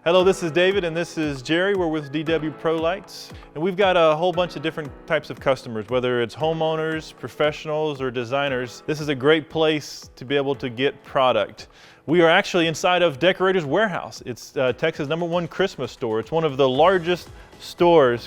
Hello, this is David and this is Jerry. We're with DW Pro Lights. And we've got a whole bunch of different types of customers, whether it's homeowners, professionals, or designers. This is a great place to be able to get product. We are actually inside of Decorators Warehouse. It's Texas' #1 Christmas store. It's one of the largest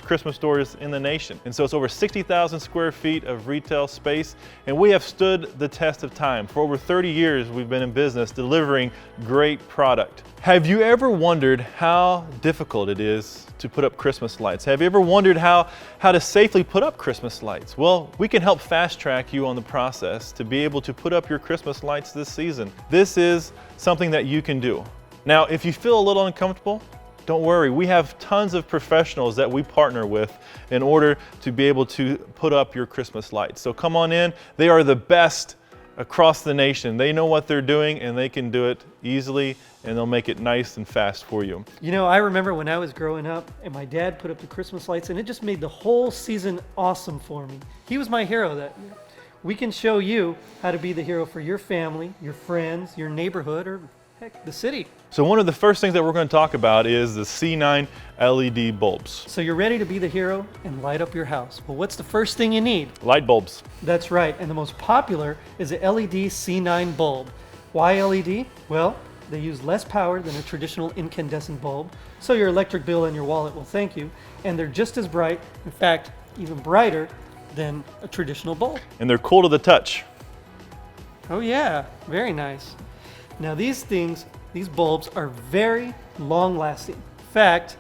Christmas stores in the nation. And so it's over 60,000 square feet of retail space, and we have stood the test of time. For over 30 years, we've been in business delivering great product. Have you ever wondered how difficult it is to put up Christmas lights? Have you ever wondered how to safely put up Christmas lights? Well, we can help fast track you on the process to be able to put up your Christmas lights this season. This is something that you can do. Now, if you feel a little uncomfortable, don't worry, we have tons of professionals that we partner with in order to be able to put up your Christmas lights. So come on in, they are the best across the nation. They know what they're doing and they can do it easily, and they'll make it nice and fast for you. You know, I remember when I was growing up and my dad put up the Christmas lights and it just made the whole season awesome for me. He was my hero that year. We can show you how to be the hero for your family, your friends, your neighborhood, or heck, the city. So one of the first things that we're going to talk about is the C9 LED bulbs. So you're ready to be the hero and light up your house. Well, what's the first thing you need? Light bulbs. That's right, and the most popular is the LED C9 bulb. Why LED? Well, they use less power than a traditional incandescent bulb, so your electric bill and your wallet will thank you, and they're just as bright, in fact, even brighter than a traditional bulb. And they're cool to the touch. Oh yeah, very nice. Now these bulbs are very long lasting. In fact,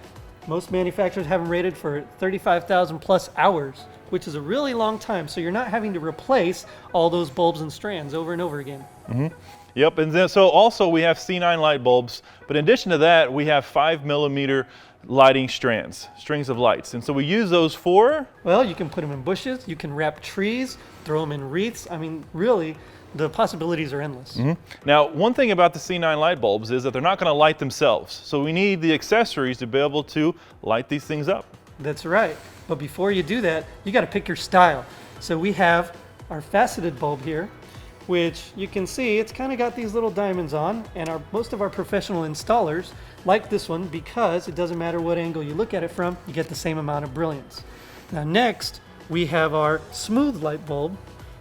most manufacturers have them rated for 35,000 plus hours, which is a really long time, so you're not having to replace all those bulbs and strands over and over again. Yep, and then so also we have C9 light bulbs, but in addition to that, we have 5mm lighting strings of lights. And so we use those for? Well, you can put them in bushes, you can wrap trees, throw them in wreaths. I mean, really, the possibilities are endless. Now, one thing about the C9 light bulbs is that they're not going to light themselves. So we need the accessories to be able to light these things up. That's right. But before you do that, you got to pick your style. So we have our faceted bulb here, which you can see it's kind of got these little diamonds on, and most of our professional installers like this one because it doesn't matter what angle you look at it from, you get the same amount of brilliance. Now next, we have our smooth light bulb,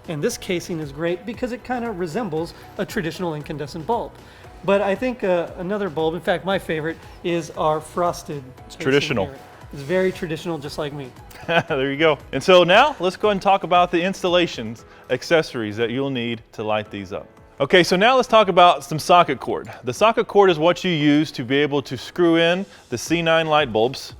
and this casing is great because it kind of resembles a traditional incandescent bulb. But I think another bulb, in fact my favorite, is our frosted. It's traditional. Here. It's very traditional, just like me. There you go. And so now let's go ahead and talk about the installations, accessories that you'll need to light these up. Okay, so now let's talk about some socket cord. The socket cord is what you use to be able to screw in the C9 light bulbs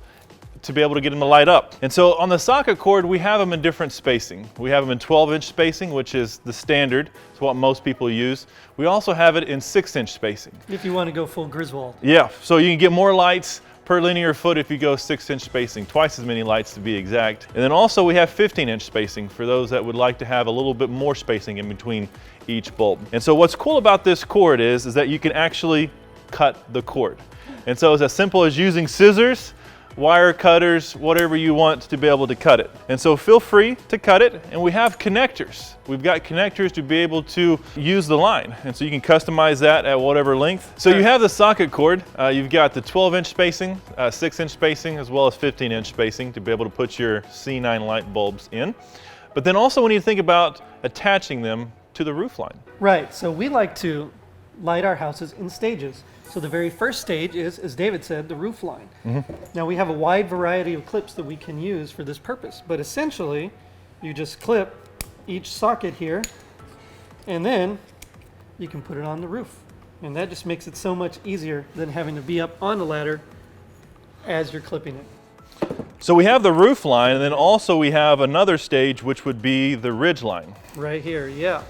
to be able to get them to light up. And so on the socket cord, we have them in different spacing. We have them in 12-inch spacing, which is the standard. It's what most people use. We also have it in 6-inch spacing. If you want to go full Griswold. Yeah, so you can get more lights per linear foot if you go 6-inch spacing, twice as many lights to be exact. And then also we have 15-inch spacing for those that would like to have a little bit more spacing in between each bulb. And so what's cool about this cord is that you can actually cut the cord. And so it's as simple as using scissors, wire cutters, whatever you want to be able to cut it. And so feel free to cut it, and we have connectors. We've got connectors to be able to use the line, and so you can customize that at whatever length. So you have the socket cord, you've got the 12-inch spacing, 6-inch spacing, as well as 15-inch spacing to be able to put your C9 light bulbs in. But then also we need to think about attaching them to the roof line. Right, so we like to light our houses in stages. So the very first stage is, as David said, the roof line. Now we have a wide variety of clips that we can use for this purpose, but essentially you just clip each socket here and then you can put it on the roof. And that just makes it so much easier than having to be up on the ladder as you're clipping it. So we have the roof line, and then also we have another stage which would be the ridge line. Right here, yeah.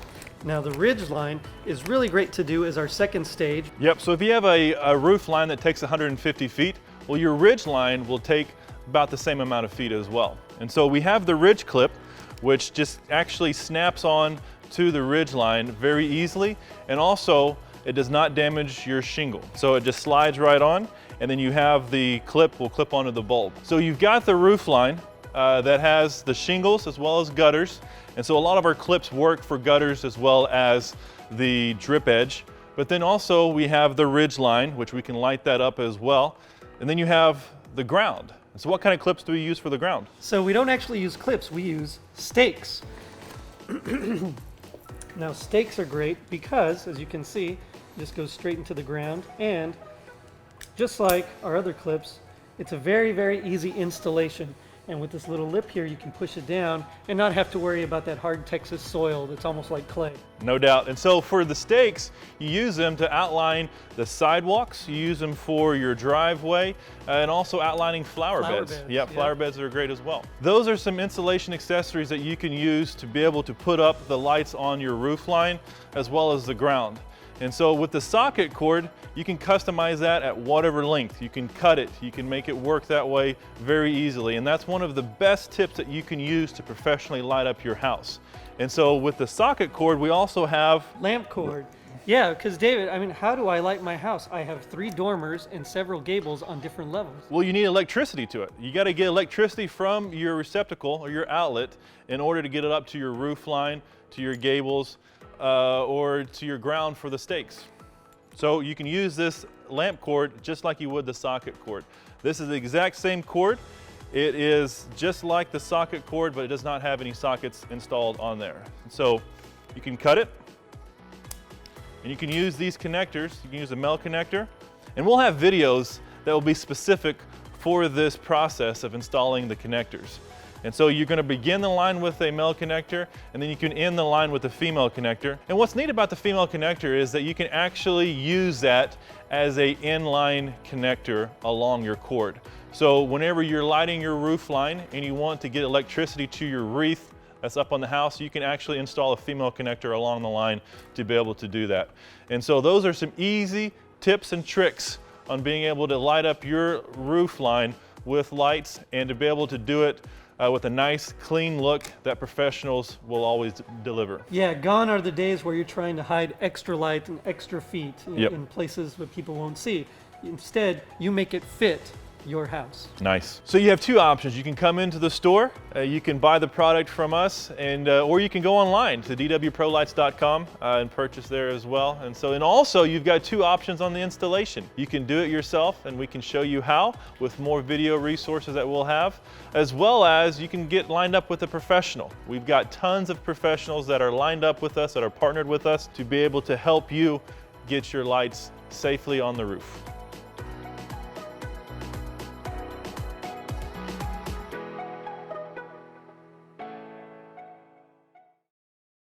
Now the ridge line is really great to do as our second stage. Yep, so if you have a roof line that takes 150 feet, well, your ridge line will take about the same amount of feet as well. And so we have the ridge clip, which just actually snaps on to the ridge line very easily, and also it does not damage your shingle. So it just slides right on, and then you have the clip will clip onto the bulb. So you've got the roof line that has the shingles as well as gutters. And so a lot of our clips work for gutters as well as the drip edge. But then also we have the ridge line, which we can light that up as well. And then you have the ground. So what kind of clips do we use for the ground? So we don't actually use clips, we use stakes. Now stakes are great because, as you can see, just goes straight into the ground, and just like our other clips, it's a very, very easy installation. And with this little lip here, you can push it down and not have to worry about that hard Texas soil that's almost like clay. No doubt. And so for the stakes, you use them to outline the sidewalks, you use them for your driveway, and also outlining flower beds. Yeah, flower beds are great as well. Those are some insulation accessories that you can use to be able to put up the lights on your roof line as well as the ground. And so with the socket cord, you can customize that at whatever length. You can cut it, you can make it work that way very easily. And that's one of the best tips that you can use to professionally light up your house. And so with the socket cord, we also have lamp cord. Yeah, because David, I mean, how do I light my house? I have 3 dormers and several gables on different levels. Well, you need electricity to it. You got to get electricity from your receptacle or your outlet in order to get it up to your roof line, to your gables, or to your ground for the stakes. So you can use this lamp cord just like you would the socket cord. This is the exact same cord. It is just like the socket cord, but it does not have any sockets installed on there. So you can cut it, and you can use these connectors. You can use a male connector, and we'll have videos that will be specific for this process of installing the connectors. And so you're going to begin the line with a male connector, and then you can end the line with a female connector. And what's neat about the female connector is that you can actually use that as a inline connector along your cord. So whenever you're lighting your roof line and you want to get electricity to your wreath that's up on the house, you can actually install a female connector along the line to be able to do that. And so those are some easy tips and tricks on being able to light up your roof line with lights, and to be able to do it with a nice, clean look that professionals will always deliver. Yeah, gone are the days where you're trying to hide extra light and extra feet in places where people won't see. Instead, you make it fit your house. Nice. So you have 2 options. You can come into the store, you can buy the product from us, and or you can go online to dwprolights.com and purchase there as well. And so, and also you've got 2 options on the installation. You can do it yourself, and we can show you how with more video resources that we'll have, as well as you can get lined up with a professional. We've got tons of professionals that are lined up with us, that are partnered with us to be able to help you get your lights safely on the roof.